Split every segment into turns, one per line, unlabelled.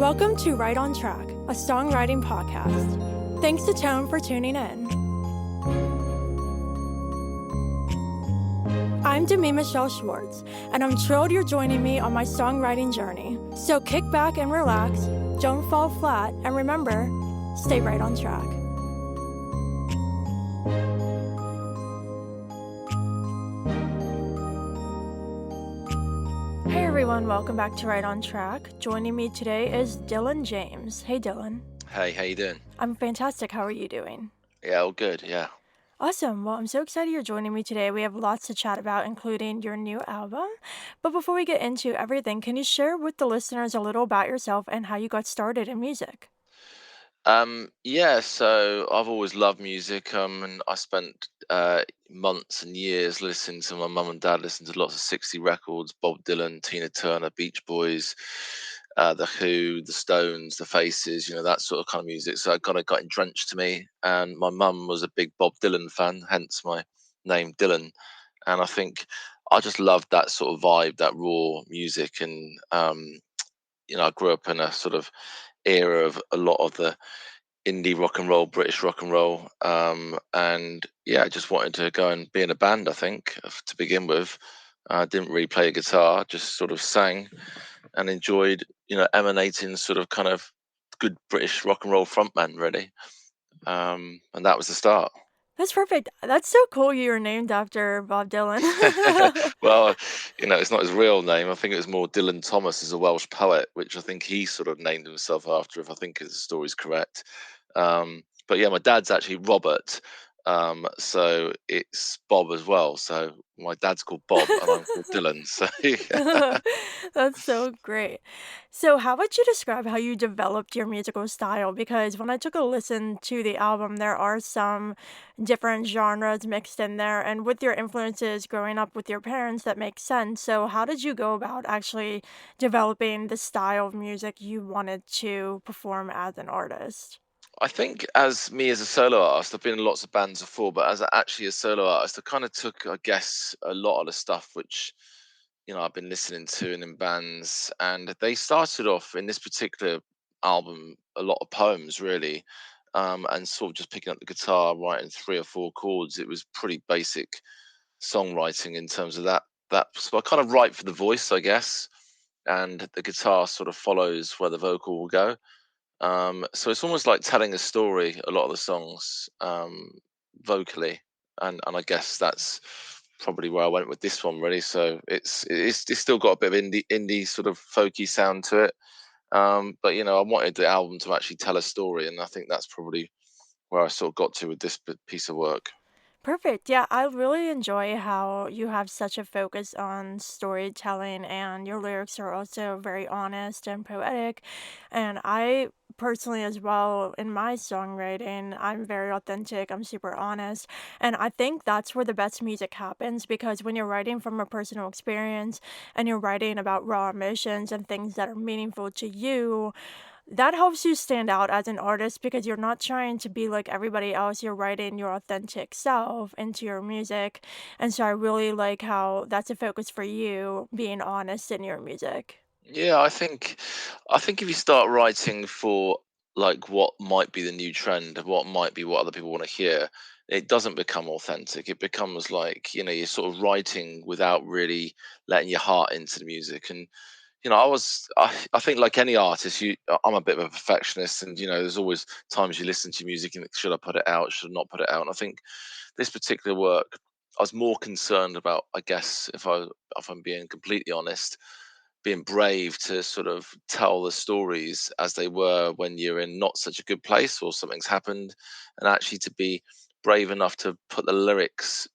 Welcome to Right on Track, a songwriting podcast. Thanks to Tone for tuning in. I'm Demi Michelle Schwartz, and I'm thrilled you're joining me on my songwriting journey. So kick back and relax, don't fall flat, and remember, stay right on track. Hey everyone, welcome back to Right on Track. Joining me today is Dylan James. Hey Dylan.
Hey, how you doing?
I'm fantastic. How are you doing?
Yeah, all good, yeah.
Awesome. Well, I'm so excited you're joining me today. We have lots to chat about, including your new album. But before we get into everything, can you share with the listeners a little about yourself and how you got started in music?
Yeah, so I've always loved music, and I spent months and years listening to my mum and dad listen to lots of 60 records, Bob Dylan, Tina Turner, Beach Boys, The Who, The Stones, The Faces, that sort of kind of music. So it kind of got entrenched to me. And my mum was a big Bob Dylan fan, hence my name Dylan. And I think I just loved that sort of vibe, that raw music. And I grew up in a sort of era of a lot of the indie rock and roll, British rock and roll, and yeah, I just wanted to go and be in a band. I think to begin with, I didn't really play a guitar, just sort of sang and enjoyed, emanating sort of kind of good British rock and roll frontman, really, and that was the start.
That's perfect. That's so cool you were named after Bob Dylan.
Well, it's not his real name. I think it was more Dylan Thomas as a Welsh poet, which I think he sort of named himself after, if I think the story's correct. But yeah, my dad's actually Robert, so it's Bob as well. So my dad's called Bob and I'm called Dylan. So yeah.
That's so great. So, how would you describe how you developed your musical style? Because when I took a listen to the album, there are some different genres mixed in there, and with your influences growing up with your parents, that makes sense. So, how did you go about actually developing the style of music you wanted to perform as an artist?
I think as a solo artist, I've been in lots of bands before, but actually a solo artist, I kind of took, I guess, a lot of the stuff which I've been listening to and in bands, and they started off in this particular album a lot of poems, really, and sort of just picking up the guitar, writing three or four chords. It was pretty basic songwriting in terms of that. So I kind of write for the voice, I guess, and the guitar sort of follows where the vocal will go. So it's almost like telling a story. A lot of the songs, vocally, and I guess that's probably where I went with this one, really. So it's still got a bit of indie sort of folky sound to it. But I wanted the album to actually tell a story, and I think that's probably where I sort of got to with this piece of work.
Perfect. Yeah, I really enjoy how you have such a focus on storytelling and your lyrics are also very honest and poetic. And I personally, as well, in my songwriting, I'm very authentic, I'm super honest. And I think that's where the best music happens because when you're writing from a personal experience and you're writing about raw emotions and things that are meaningful to you, that helps you stand out as an artist because you're not trying to be like everybody else. You're writing your authentic self into your music. And so I really like how that's a focus for you, being honest in your music.
Yeah, I think if you start writing for like what might be the new trend, what might be what other people want to hear, it doesn't become authentic. It becomes like, you're sort of writing without really letting your heart into the music. And I think like any artist, I'm a bit of a perfectionist, and there's always times you listen to music and think, should I put it out, should I not put it out? And I think this particular work, I was more concerned about, I guess, if I'm being completely honest, being brave to sort of tell the stories as they were when you're in not such a good place or something's happened, and actually to be brave enough to put the lyrics.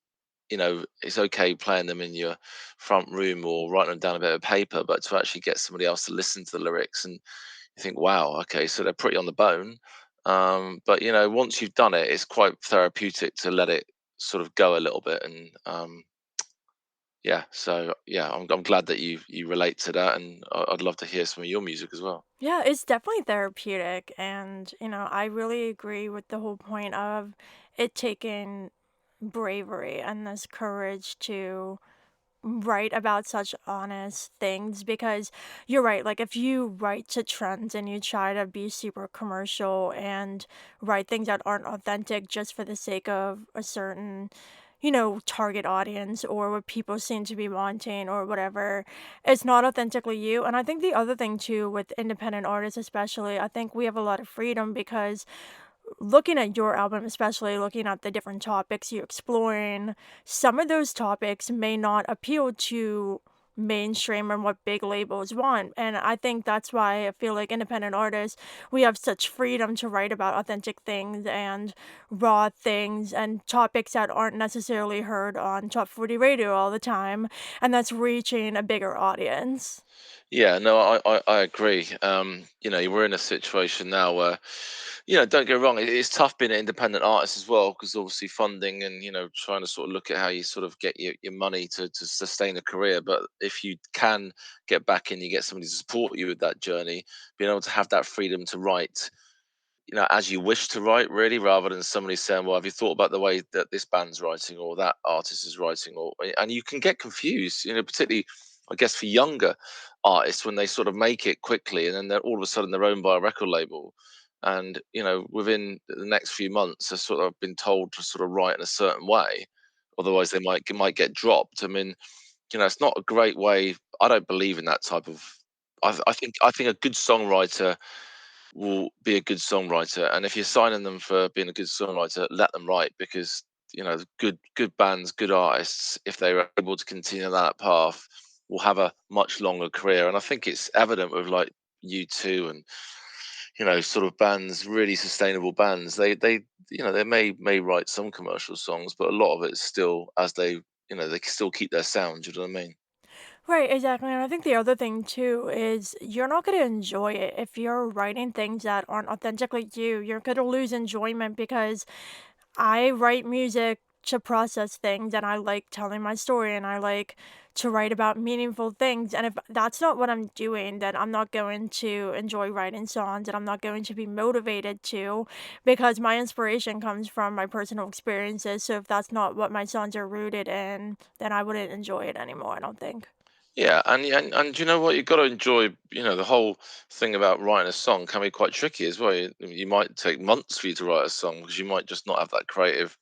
It's okay playing them in your front room or writing them down on a bit of paper, but to actually get somebody else to listen to the lyrics and you think, wow, okay, so they're pretty on the bone. But once you've done it, it's quite therapeutic to let it sort of go a little bit. And yeah, so yeah, I'm glad that you relate to that, and I'd love to hear some of your music as well.
Yeah, it's definitely therapeutic. And, I really agree with the whole point of it taking bravery and this courage to write about such honest things because you're right. Like, if you write to trends and you try to be super commercial and write things that aren't authentic just for the sake of a certain, target audience or what people seem to be wanting or whatever, it's not authentically you. And I think the other thing too with independent artists, especially, I think we have a lot of freedom because looking at your album, especially looking at the different topics you're exploring, some of those topics may not appeal to mainstream and what big labels want. And I think that's why I feel like independent artists, we have such freedom to write about authentic things and raw things and topics that aren't necessarily heard on Top 40 radio all the time. And that's reaching a bigger audience.
Yeah, no, I agree. We're in a situation now where, don't get me wrong, it's tough being an independent artist as well because obviously funding and trying to sort of look at how you sort of get your money to sustain a career. But if you can get back in, you get somebody to support you with that journey, being able to have that freedom to write as you wish to write, really, rather than somebody saying, "Well, have you thought about the way that this band's writing or that artist is writing?" And you can get confused, particularly, I guess, for younger artists when they sort of make it quickly and then they're all of a sudden they're owned by a record label, and within the next few months, they're sort of been told to sort of write in a certain way, otherwise they might get dropped. I mean, it's not a great way. I don't believe in that type of. I think a good songwriter will be a good songwriter. And if you're signing them for being a good songwriter, let them write because good bands, good artists, if they're able to continue that path, will have a much longer career. And I think it's evident with like U2 and sort of bands, really sustainable bands. They may write some commercial songs, but a lot of it's still as they can still keep their sound. You know what I mean?
Right, exactly. And I think the other thing too is you're not going to enjoy it if you're writing things that aren't authentically you. You're going to lose enjoyment because I write music to process things and I like telling my story and I like to write about meaningful things. And if that's not what I'm doing, then I'm not going to enjoy writing songs and I'm not going to be motivated to because my inspiration comes from my personal experiences. So if that's not what my songs are rooted in, then I wouldn't enjoy it anymore, I don't think.
Yeah, and you know what? You've got to enjoy. The whole thing about writing a song can be quite tricky as well. You might take months for you to write a song because you might just not have that creative,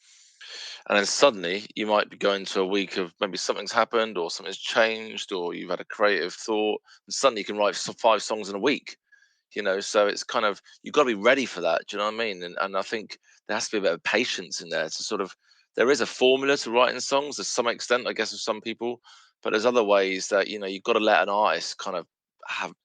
and then suddenly you might be going to a week of maybe something's happened or something's changed or you've had a creative thought, and suddenly you can write 5 songs in a week. So it's kind of you've got to be ready for that. Do you know what I mean? And I think there has to be a bit of patience in there to sort of. There is a formula to writing songs to some extent, I guess, with some people, but there's other ways that you've got to let an artist kind of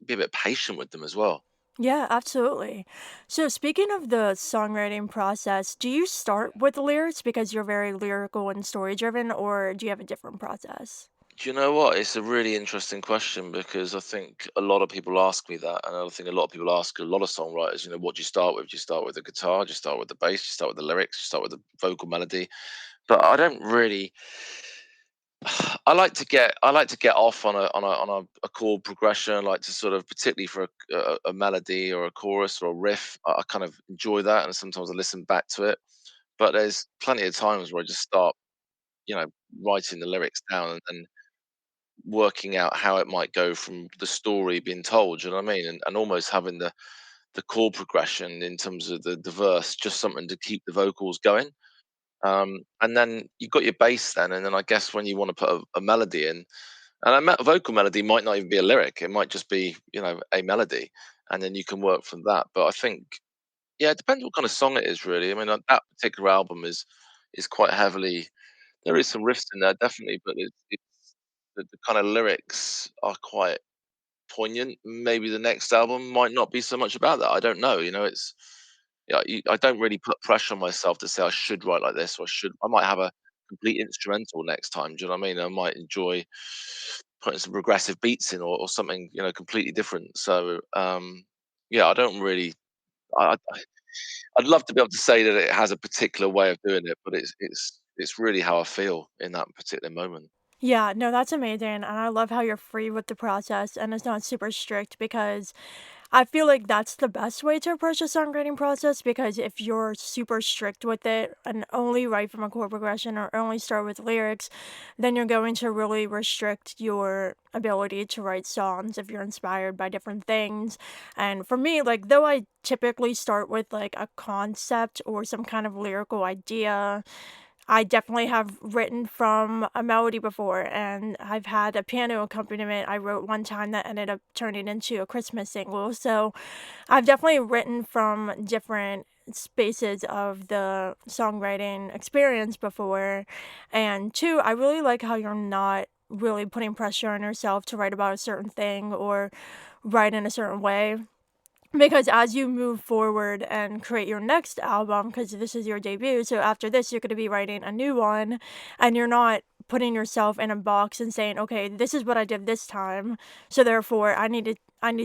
be a bit patient with them as well.
Yeah, absolutely. So, speaking of the songwriting process, do you start with the lyrics because you're very lyrical and story driven, or do you have a different process?
Do you know what? It's a really interesting question because I think a lot of people ask me that, and I think a lot of people ask a lot of songwriters, what do you start with? Do you start with the guitar? Do you start with the bass? Do you start with the lyrics? Do you start with the vocal melody? But I don't really. I like to get off on a chord progression. I like to sort of, particularly for a melody or a chorus or a riff, I kind of enjoy that, and sometimes I listen back to it. But there's plenty of times where I just start, you know, writing the lyrics down and working out how it might go from the story being told. You know what I mean? And almost having the chord progression in terms of the verse, just something to keep the vocals going. And then you've got your bass then, and then I guess when you want to put a melody in, and a vocal melody might not even be a lyric; it might just be a melody, and then you can work from that. But I think, yeah, it depends what kind of song it is, really. I mean, that particular album is quite heavily. There is some riffs in there, definitely, but it's the kind of lyrics are quite poignant. Maybe the next album might not be so much about that. I don't know. It's yeah. I don't really put pressure on myself to say I should write like this or I should. I might have a complete instrumental next time. Do you know what I mean? I might enjoy putting some progressive beats in or something completely different. So yeah, I don't really. I'd love to be able to say that it has a particular way of doing it, but it's really how I feel in that particular moment.
Yeah, no, that's amazing, and I love how you're free with the process and it's not super strict because I feel like that's the best way to approach the songwriting process because if you're super strict with it and only write from a chord progression or only start with lyrics, then you're going to really restrict your ability to write songs if you're inspired by different things. And for me, like, though I typically start with like a concept or some kind of lyrical idea, I definitely have written from a melody before, and I've had a piano accompaniment I wrote one time that ended up turning into a Christmas single. So I've definitely written from different spaces of the songwriting experience before. And two, I really like how you're not really putting pressure on yourself to write about a certain thing or write in a certain way. Because as you move forward and create your next album, because this is your debut, so after this, you're going to be writing a new one, and you're not putting yourself in a box and saying, okay, this is what I did this time, so therefore I need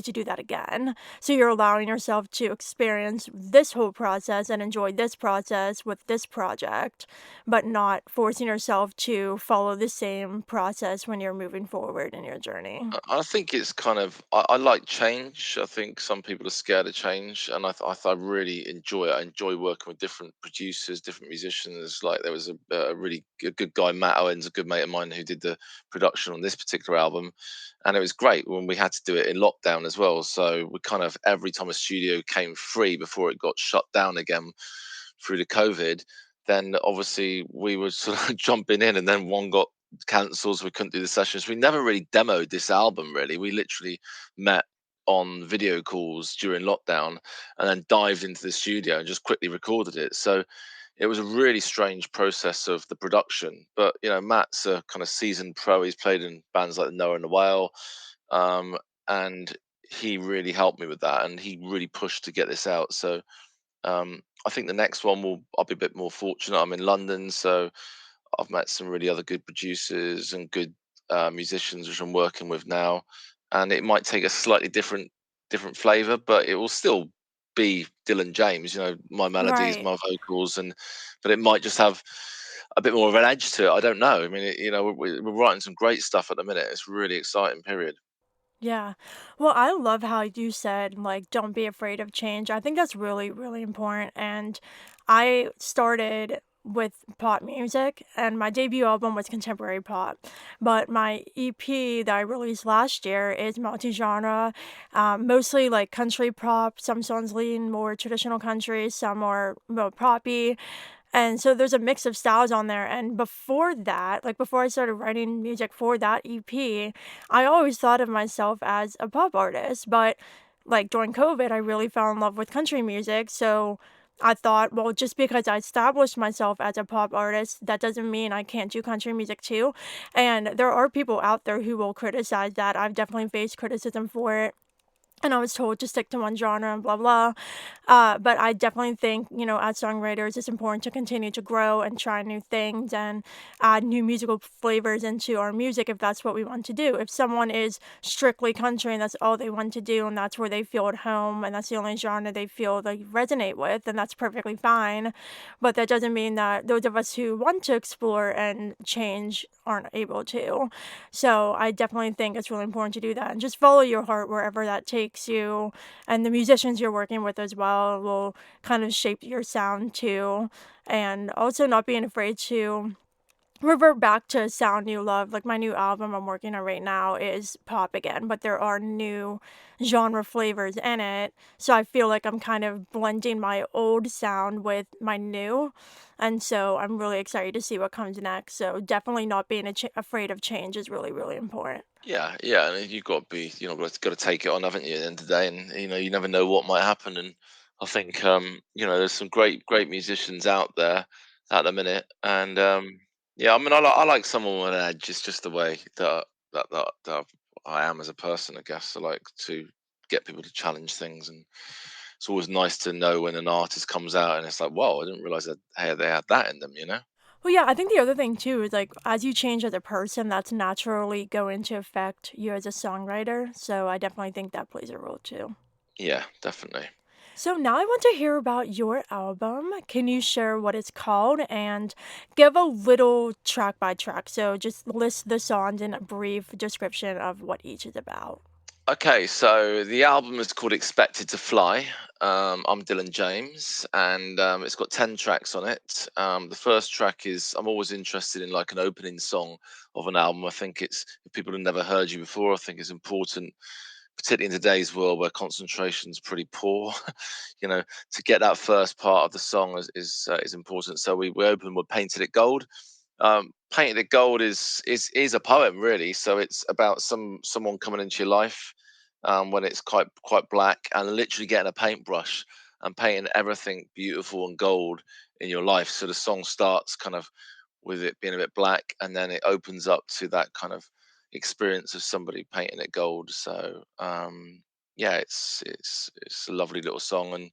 to do that again. So you're allowing yourself to experience this whole process and enjoy this process with this project, but not forcing yourself to follow the same process when you're moving forward in your journey.
I think it's kind of I like change. I think some people are scared of change, and I really enjoy it. I enjoy working with different producers, different musicians. Like there was a really good guy, Matt Owens, a good mate of mine, who did the production on this particular album, and it was great when we had to do it in lockdown as well. So we kind of every time a studio came free before it got shut down again through the COVID, then obviously we were sort of jumping in, and then one got cancelled, so we couldn't do the sessions. We never really demoed this album. Really, we literally met on video calls during lockdown, and then dived into the studio and just quickly recorded it. So it was a really strange process of the production. But Matt's a kind of seasoned pro. He's played in bands like the Noah and the Whale, um, and he really helped me with that, and he really pushed to get this out. So I think the next one I'll be a bit more fortunate. I'm in London, so I've met some really other good producers and good musicians which I'm working with now, and it might take a slightly different flavor, but it will still be Dylan James. My melodies,
Right.
my vocals, and but it might just have a bit more of an edge to it. I don't know. I mean, we're writing some great stuff at the minute. It's a really exciting period.
Yeah. Well, I love how you said, like, don't be afraid of change. I think that's really, really important. And I started with pop music, and my debut album was contemporary pop. But my EP that I released last year is multi genre, mostly like country pop. Some songs lean more traditional country, some are more poppy. And so there's a mix of styles on there. And before that, like before I started writing music for that EP, I always thought of myself as a pop artist. But like during COVID, I really fell in love with country music. So I thought, well, just because I established myself as a pop artist, that doesn't mean I can't do country music too. And there are people out there who will criticize that. I've definitely faced criticism for it, and I was told to stick to one genre and blah blah. But I definitely think, as songwriters, it's important to continue to grow and try new things and add new musical flavors into our music if that's what we want to do. If someone is strictly country and that's all they want to do and that's where they feel at home and that's the only genre they feel they resonate with, then that's perfectly fine. But that doesn't mean that those of us who want to explore and change aren't able to. So I definitely think it's really important to do that and just follow your heart wherever that takes you. And the musicians you're working with as well will kind of shape your sound too. And also not being afraid to revert back to a sound you love. Like my new album I'm working on right now is pop again, but there are new genre flavors in it. So I feel like I'm kind of blending my old sound with my new. And so I'm really excited to see what comes next. So definitely not being afraid of change is really, really important.
Yeah, yeah, and you've got to be, got to take it on, haven't you? At the end of the day, and you never know what might happen. And I think, there's some great musicians out there at the minute, and yeah, I mean, I like someone with an edge. It's just the way that I am as a person, I guess. I like to get people to challenge things, and it's always nice to know when an artist comes out and it's like, whoa, I didn't realize that hey, they had that in them.
Well, yeah, I think the other thing too is like as you change as a person, that's naturally going to affect you as a songwriter. So I definitely think that plays a role too.
Yeah, definitely.
So now I want to hear about your album. Can you share what it's called and give a little track by track? So just list the songs and a brief description of what each is about.
Okay, so the album is called Expected to Fly. I'm Dylan James, and it's got 10 tracks on it. The first track is, I'm always interested in like an opening song of an album. I think it's, if people have never heard you before, I think it's important, particularly in today's world where concentration is pretty poor. you know, to get that first part of the song is important. So we open with Painted It Gold. Painted It Gold is a poem really. So it's about someone coming into your life when it's quite black, and literally getting a paintbrush and painting everything beautiful and gold in your life. So the song starts kind of with it being a bit black, and then it opens up to that kind of experience of somebody painting it gold. So yeah, it's a lovely little song, and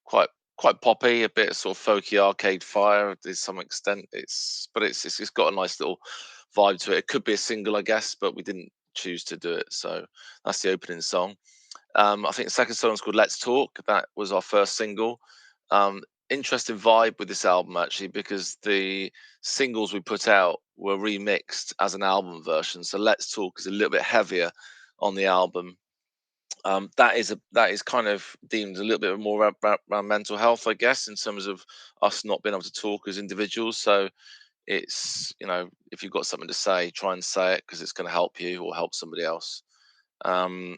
quite quite poppy, a bit sort of folky Arcade Fire to some extent. It's got a nice little vibe to it. It could be a single, I guess, but we didn't choose to do it. So that's the opening song. I think the second song is called Let's Talk. That was our first single. Interesting vibe with this album actually, because the singles we put out were remixed as an album version. So Let's Talk is a little bit heavier on the album. That is kind of deemed a little bit more around mental health, I guess, in terms of us not being able to talk as individuals. So it's, if you've got something to say, try and say it because it's going to help you or help somebody else. Um,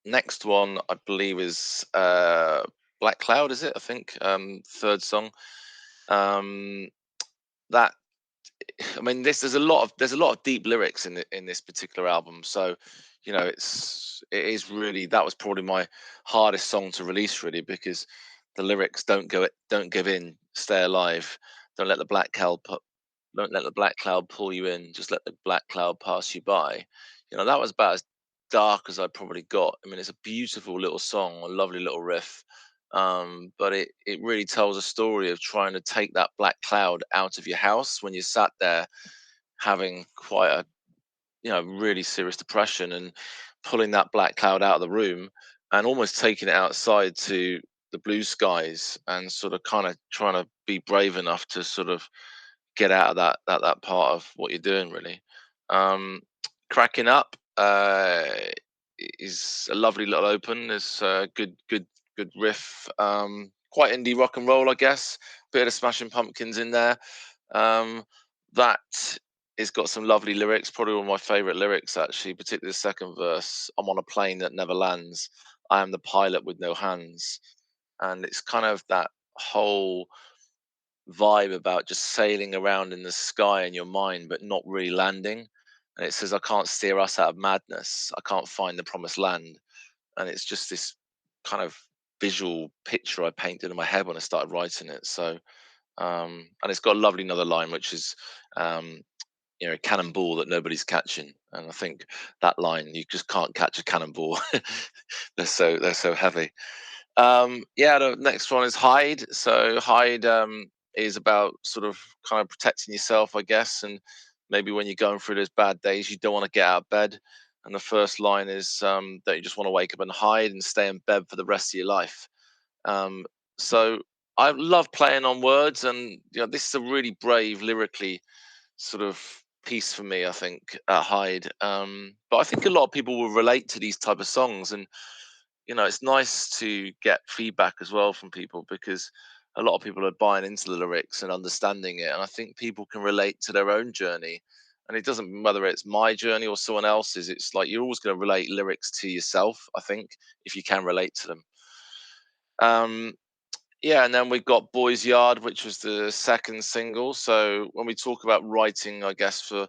Next one, I believe, is Black Cloud. Is it? I think third song. Um, that I mean, there's a lot of deep lyrics in this particular album. So, it is really, that was probably my hardest song to release, really, because the lyrics don't give in, stay alive, don't let the black cloud don't let the black cloud pull you in, just let the black cloud pass you by. That was about as dark as I probably got. I mean, it's a beautiful little song, a lovely little riff. But it really tells a story of trying to take that black cloud out of your house when you're sat there having quite a, really serious depression, and pulling that black cloud out of the room and almost taking it outside to the blue skies, and sort of kind of trying to be brave enough to sort of get out of that part of what you're doing, really. Um, Cracking Up is a lovely little open. There's good riff. Quite indie rock and roll, I guess. Bit of Smashing Pumpkins in there. Um, that has got some lovely lyrics. Probably one of my favorite lyrics, actually, particularly the second verse. I'm on a plane that never lands. I am the pilot with no hands, and it's kind of that whole vibe about just sailing around in the sky in your mind, but not really landing. And it says, I can't steer us out of madness. I can't find the promised land. And it's just this kind of visual picture I painted in my head when I started writing it. So, and it's got a lovely another line, which is, um, cannonball that nobody's catching. And I think that line, you just can't catch a cannonball. They're so heavy. Yeah, the next one is Hide. So Hide is about sort of kind of protecting yourself, I guess, and maybe when you're going through those bad days, you don't want to get out of bed. And the first line is that you just want to wake up and hide and stay in bed for the rest of your life. Um, so I love playing on words, and this is a really brave lyrically sort of piece for me, I think, at Hyde. But I think a lot of people will relate to these type of songs, and it's nice to get feedback as well from people, because a lot of people are buying into the lyrics and understanding it, and I think people can relate to their own journey. And it doesn't, whether it's my journey or someone else's, it's like you're always going to relate lyrics to yourself, I think, if you can relate to them. Um, yeah, and then we've got Boys Yard, which was the second single. So when we talk about writing, I guess, for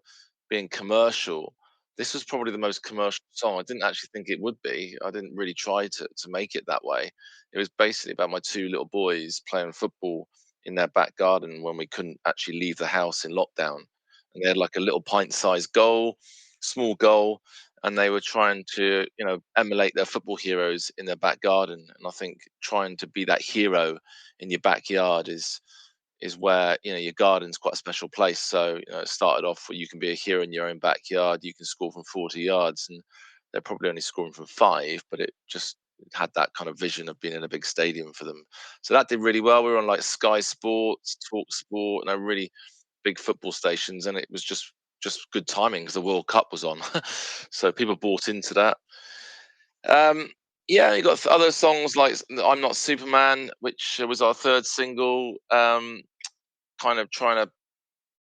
being commercial, this was probably the most commercial song. I didn't actually think it would be. I didn't really try to make it that way. It was basically about my two little boys playing football in their back garden when we couldn't actually leave the house in lockdown. And they had like a little pint-sized goal, small goal, and they were trying to, emulate their football heroes in their back garden. And I think trying to be that hero in your backyard is where, your garden's quite a special place. So it started off where you can be a hero in your own backyard. You can score from 40 yards, and they're probably only scoring from 5, but it just had that kind of vision of being in a big stadium for them. So that did really well. We were on like Sky Sports, Talk Sport, and really big football stations, and it was just good timing because the World Cup was on. So people bought into that. Um, yeah, you got other songs like "I'm Not Superman," which was our third single. Kind of trying to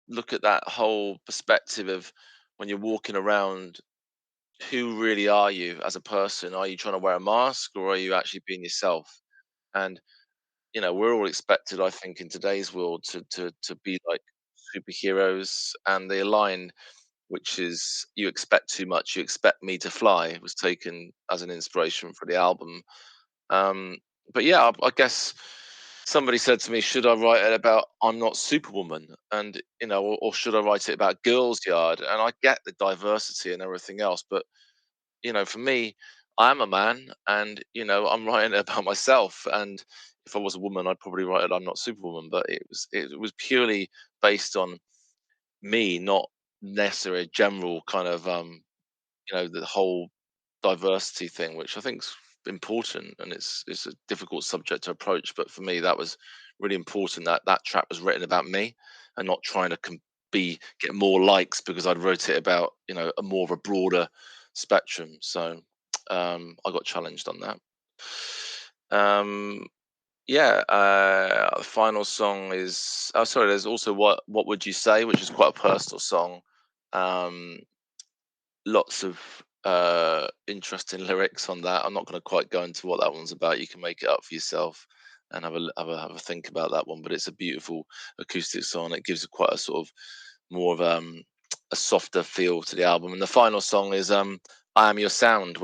look at that whole perspective of when you're walking around, who really are you as a person? Are you trying to wear a mask or are you actually being yourself? And we're all expected, I think, in today's world to be like superheroes, and the line, which is "You expect too much, you expect me to fly," was taken as an inspiration for the album. Um, but yeah, I guess somebody said to me, "Should I write it about I'm not Superwoman?" And or should I write it about Girls' Yard? And I get the diversity and everything else, but for me, I'm a man, and I'm writing it about myself. And if I was a woman, I'd probably write it I'm not Superwoman. But it was purely based on me, not necessarily a general kind of the whole diversity thing, which I think's important, and it's a difficult subject to approach. But for me, that was really important that that track was written about me, and not trying to be get more likes because I'd wrote it about a more of a broader spectrum. So I got challenged on that. Um, yeah, the final song is. Oh, sorry. There's also what would you say, which is quite a personal song. Um, Lots of interesting lyrics on that. I'm not going to quite go into what that one's about. You can make it up for yourself and have a think about that one. But it's a beautiful acoustic song. It gives quite a sort of more of a softer feel to the album. And the final song is "I Am Your Sound,"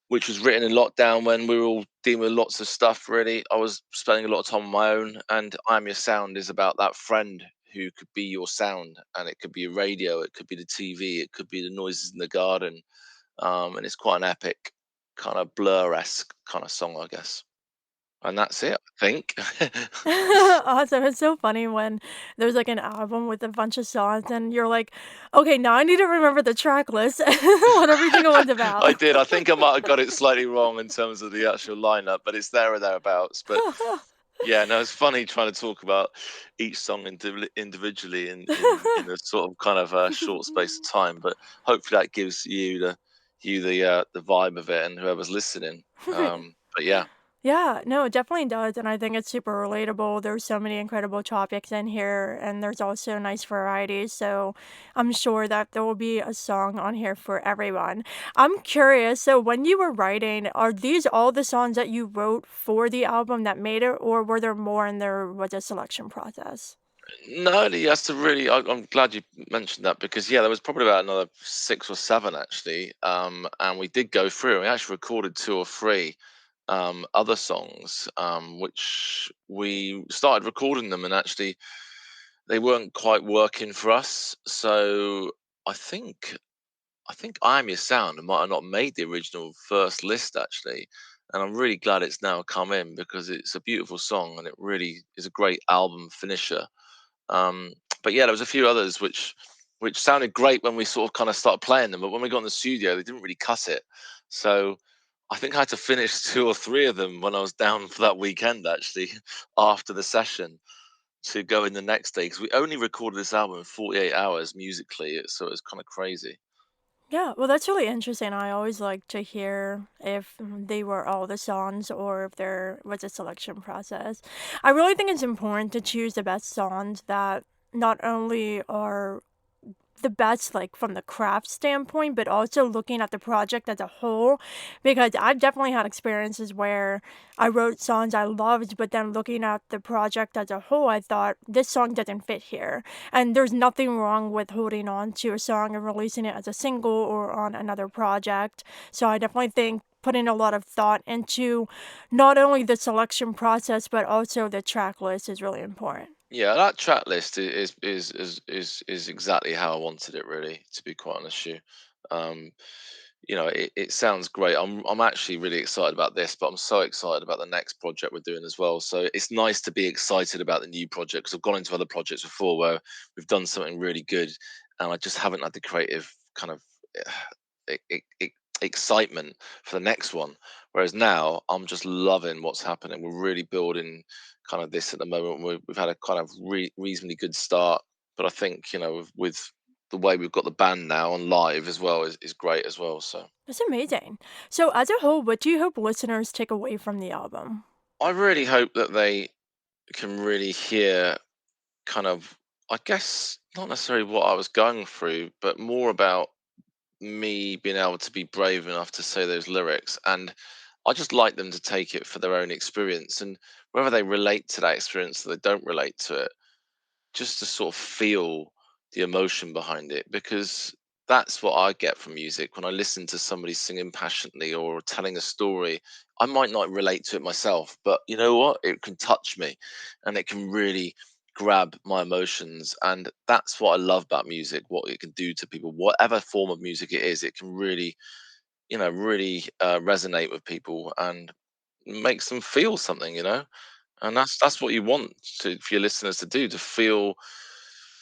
which was written in lockdown when we were all dealing with lots of stuff. Really, I was spending a lot of time on my own, and "I Am Your Sound" is about that friend who could be your sound, and it could be a radio, it could be the TV, it could be the noises in the garden, and it's quite an epic, kind of Blur-esque kind of song, I guess. And that's it, I think.
Awesome. It's so funny when there's like an album with a bunch of songs and you're like, okay, now I need to remember the track list, what every single one's
I
about.
did. I think I might have got it slightly wrong in terms of the actual lineup, but it's there or thereabouts. But yeah, no, it's funny trying to talk about each song individually in a sort of kind of a short space of time. But hopefully that gives you the vibe of it and whoever's listening. But yeah,
Yeah, no, it definitely does, and I think it's super relatable. There's so many incredible topics in here, and there's also nice variety. So I'm sure that there will be a song on here for everyone. I'm curious, so when you were writing, are these all the songs that you wrote for the album that made it, or were there more and there was a selection process?
no, that's a really. I'm glad you mentioned that because yeah, there was probably about another six or seven actually, and we did go through. We actually recorded two or three other songs, which we started recording them, and actually they weren't quite working for us. So I think I think "I Am Your Sound" might have not made the original first list actually, and I'm really glad it's now come in because it's a beautiful song and it really is a great album finisher. Um, but yeah, there was a few others which sounded great when we sort of kind of started playing them, but when we got in the studio, they didn't really cut it. So I think I had to finish two or three of them when I was down for that weekend actually after the session to go in the next day because we only recorded this album in 48 hours musically, so it was kind of crazy.
Yeah, well, that's really interesting. I always like to hear if they were all the songs or if there was a selection process. I really think it's important to choose the best songs that not only are the best like from the craft standpoint, but also looking at the project as a whole. Because I've definitely had experiences where I wrote songs I loved, but then looking at the project as a whole, I thought this song doesn't fit here. And there's nothing wrong with holding on to a song and releasing it as a single or on another project. So I definitely think putting a lot of thought into not only the selection process but also the track list is really important.
Yeah, that track list is exactly how I wanted it. Really, to be quite honest, with you. Um, it sounds great. I'm actually really excited about this, but I'm so excited about the next project we're doing as well. So it's nice to be excited about the new project because I've gone into other projects before where we've done something really good, and I just haven't had the creative kind of. It excitement for the next one. Whereas now I'm just loving what's happening. We're really building kind of this at the moment. We've had a kind of reasonably good start, but I think with the way we've got the band now and live as well is great as well. So
That's amazing. So, as a whole, what do you hope listeners take away from the album?
I really hope that they can really hear kind of, I guess, not necessarily what I was going through, but more about me being able to be brave enough to say those lyrics. And I just like them to take it for their own experience. And whether they relate to that experience or they don't relate to it, just to sort of feel the emotion behind it, because that's what I get from music when I listen to somebody singing passionately or telling a story. I might not relate to it myself, but you know what? It can touch me and it can really grab my emotions. And that's what I love about music, what it can do to people, whatever form of music it is. It can really, really resonate with people and makes them feel something, and that's what you want for your listeners to do, to feel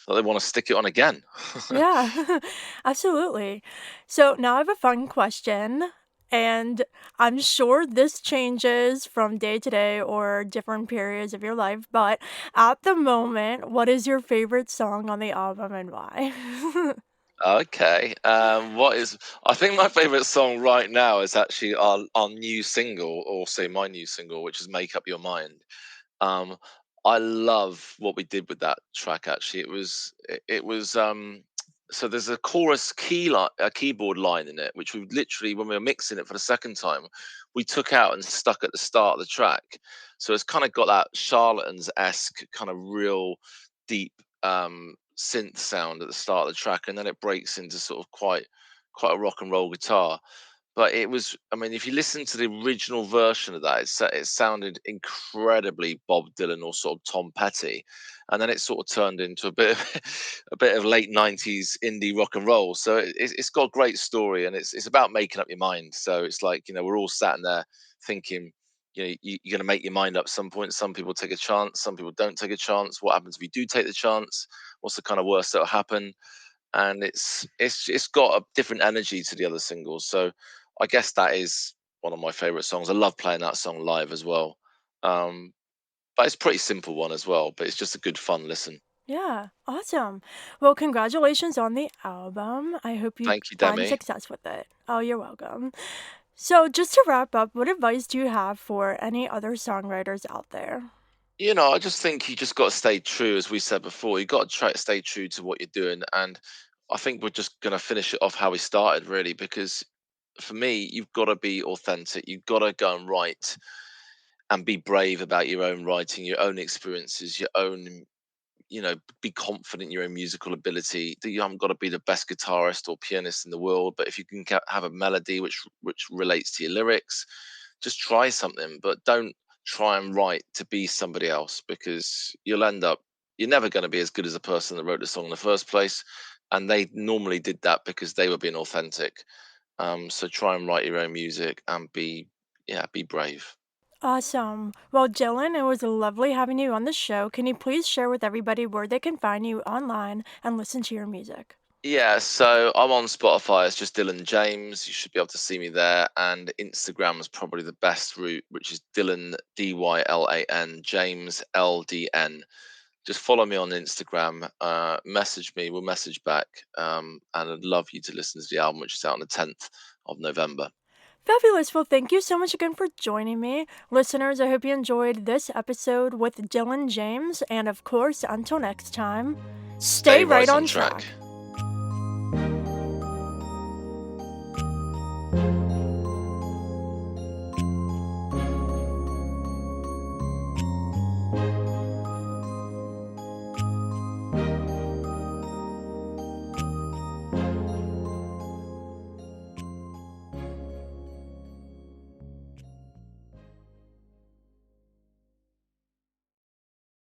that they want to stick it on again.
Yeah, absolutely. So now I have a fun question, and I'm sure this changes from day to day or different periods of your life, but at the moment, what is your favorite song on the album and why?
Okay. What is? I think my favorite song right now is actually our new single, or say my new single, which is "Make Up Your Mind." Um, I love what we did with that track. Actually, it was. So there's a chorus a keyboard line in it, which we literally, when we were mixing it for the second time, we took out and stuck at the start of the track. So it's kind of got that Charlatans esque kind of real deep synth sound at the start of the track, and then it breaks into sort of quite a rock and roll guitar. But it was, I mean, if you listen to the original version of that, it sounded incredibly Bob Dylan or sort of Tom Petty, and then it sort of turned into a bit of a bit of late '90s indie rock and roll. So it's got a great story, and it's about making up your mind. So it's like, we're all sat in there thinking, you're going to make your mind up some point. Some people take a chance, some people don't take a chance. What happens if you do take the chance? What's the kind of worst that'll happen? And it's got a different energy to the other singles. So I guess that is one of my favorite songs. I love playing that song live as well. Um, but it's a pretty simple one as well. But it's just a good fun listen.
Yeah, awesome. Well, congratulations on the album. I hope you
Thank you,
find
Demi.
success with it. Oh, you're welcome. So, just to wrap up, what advice do you have for any other songwriters out there?
I just think you just got to stay true, as we said before. You got to try to stay true to what you're doing, and I think we're just gonna finish it off how we started, really, because for me, you've got to be authentic. You've got to go and write and be brave about your own writing, your own experiences, your own, be confident in your own musical ability. That you haven't got to be the best guitarist or pianist in the world, but if you can have a melody which relates to your lyrics, just try something. But don't try and write to be somebody else, because you're never going to be as good as the person that wrote the song in the first place. And they normally did that because they were being authentic. So try and write your own music and be brave.
Awesome. Well, Dylan, it was lovely having you on the show. Can you please share with everybody where they can find you online and listen to your music?
Yeah, so I'm on Spotify. It's just Dylan James. You should be able to see me there. And Instagram is probably the best route, which is Dylan Dylan James LDN. Just follow me on Instagram. Message me. We'll message back. And I'd love you to listen to the album, which is out on the 10th of November.
Fabulous. Well, thank you so much again for joining me. Listeners, I hope you enjoyed this episode with Dylan James. And of course, until next time,
Stay
stay right
right on
on
track.
track.